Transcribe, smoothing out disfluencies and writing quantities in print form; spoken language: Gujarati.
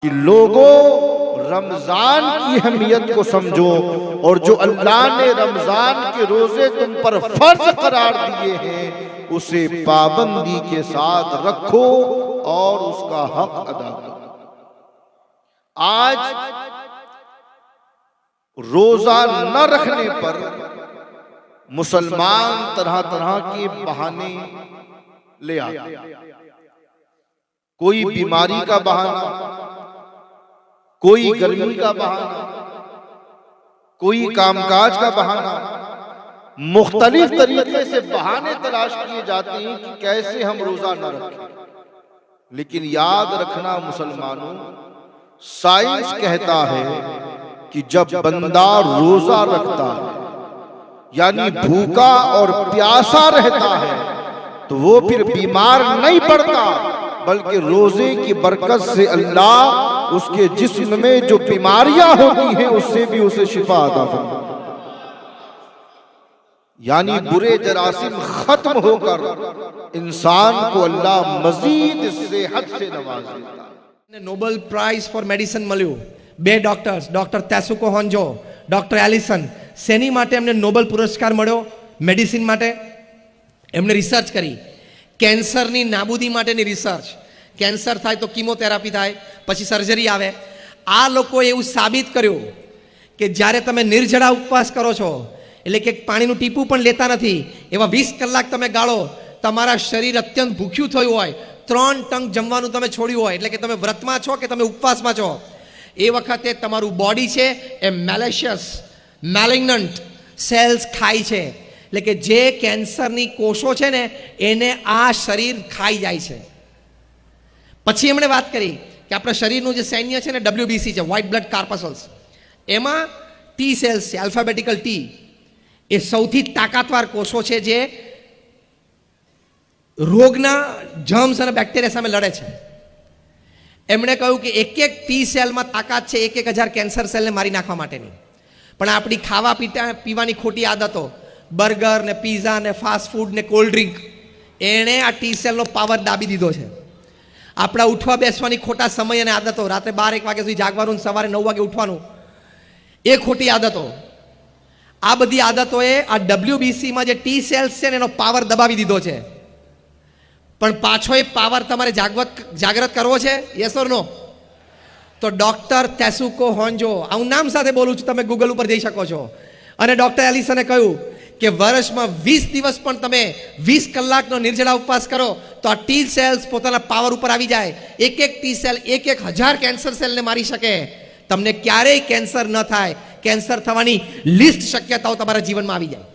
कि लोगों रमजान की अहमियत को समझो और जो अल्लाह ने रमजान के रोजे तुम पर फर्ज करार दिए हैं उसे पाबंदी के साथ रखो और उसका हक अदा करो। आज रोजा न रखने पर मुसलमान तरह तरह के बहाने ले आते, कोई बीमारी का बहाना, कोई गर्मी का बहाना, कोई कामकाज का बहाना, मुख्तलिफ तरीके से बहाने तलाश किए जाते हैं कि कैसे हम रोजा न रखें। लेकिन याद रखना मुसलमानों, साइंस कहता है कि जब बंदा रोजा रखता है यानी भूखा और प्यासा रहता है तो वो फिर बीमार नहीं पड़ता, बल्कि रोजे की बरकत से अल्लाह उसके जिस्म में जो बीमारियां होती हैं उससे भी उसे शिफा अता फरमाता, यानी बुरे जरासीम खत्म होकर इंसान को अल्लाह मजीद सेहत से नवाज देता है। नोबेल प्राइज फॉर मेडिसिन મળ્યું બે ડોક્ટર્સ, ડોક્ટર તેસુકો હોન્જો, ડોક્ટર એલિસન. શેની માટે એમને નોબેલ પુરસ્કાર મળ્યો? મેડિસિન માટે. એમણે રિસર્ચ કરી, કેન્સરની નાબૂદી માટેની રિસર્ચ. કેન્સર થાય તો કીમોથેરાપી થાય, પછી સર્જરી આવે. આ લોકોએ એવું સાબિત કર્યું કે જ્યારે તમે નિર્જળા ઉપવાસ કરો છો, એટલે કે પાણીનું ટીપું પણ લેતા નથી, એવા 20 કલાક તમે ગાળો, તમારા શરીર અત્યંત ભૂખ્યું થયું હોય, 3 ટંક જમવાનું તમે છોડ્યું હોય, એટલે કે તમે વ્રતમાં છો કે તમે ઉપવાસમાં છો, એ વખતે તમારું બોડી છે એ મેલેશિયસ મેલિગ્નન્ટ સેલ્સ ખાય છે. એટલે કે જે કેન્સરની કોષો છે ને એને આ શરીર ખાઈ જાય છે. પછી એમણે વાત કરી કે આપણા શરીરનું જે સૈન્ય છે ને WBC છે, વ્હાઇટ બ્લડ કાર્પસલ્સ, એમાં ટી સેલ્સ છે, આલ્ફાબેટિકલ ટી, એ સૌથી તાકાતવાર કોષો છે જે રોગના જર્મ્સ અને બેક્ટેરિયા સામે લડે છે. એમણે કહ્યું કે એક એક ટી સેલમાં તાકાત છે 1,000 કેન્સર સેલને મારી નાખવા માટેની. પણ આપણી ખાવા પીવાની ખોટી આદતો, બર્ગર ને પીઝા ને ફાસ્ટ ફૂડ ને કોલ્ડ ડ્રિંક, એણે આ ટી સેલનો પાવર દાબી દીધો છે. આપણા ઉઠવા બેસવાની ખોટા સમય અને આદતો, રાત્રે 12-1 વાગ્યા સુધી જાગવાનું, સવારે 9 વાગે ઉઠવાનું, એ ખોટી આદતો, આ બધી આદતોએ આ WBCમાં જે ટી સેલ્સ છે ને એનો પાવર દબાવી દીધો છે. પણ પાછો એ પાવર તમારે જાગૃત કરવો છે, યસ ઓર નો? તો ડોક્ટર તેસુકો હોન્જો, હું નામ સાથે બોલું છું, તમે ગૂગલ ઉપર જઈ શકો છો, અને ડોક્ટર એલિસને કહ્યું કે વર્ષમાં 20 દિવસ પણ તમે 20 કલાકનો નિર્જળા ઉપવાસ કરો તો આ ટી સેલ્સ પોતાના પાવર ઉપર આવી જાય. એક ટી સેલ 1,000 કેન્સર સેલને મારી શકે. તમને ક્યારેય કેન્સર ન થાય, કેન્સર થવાની લિસ્ટ શક્યતાઓ તમારા જીવનમાં આવી જાય.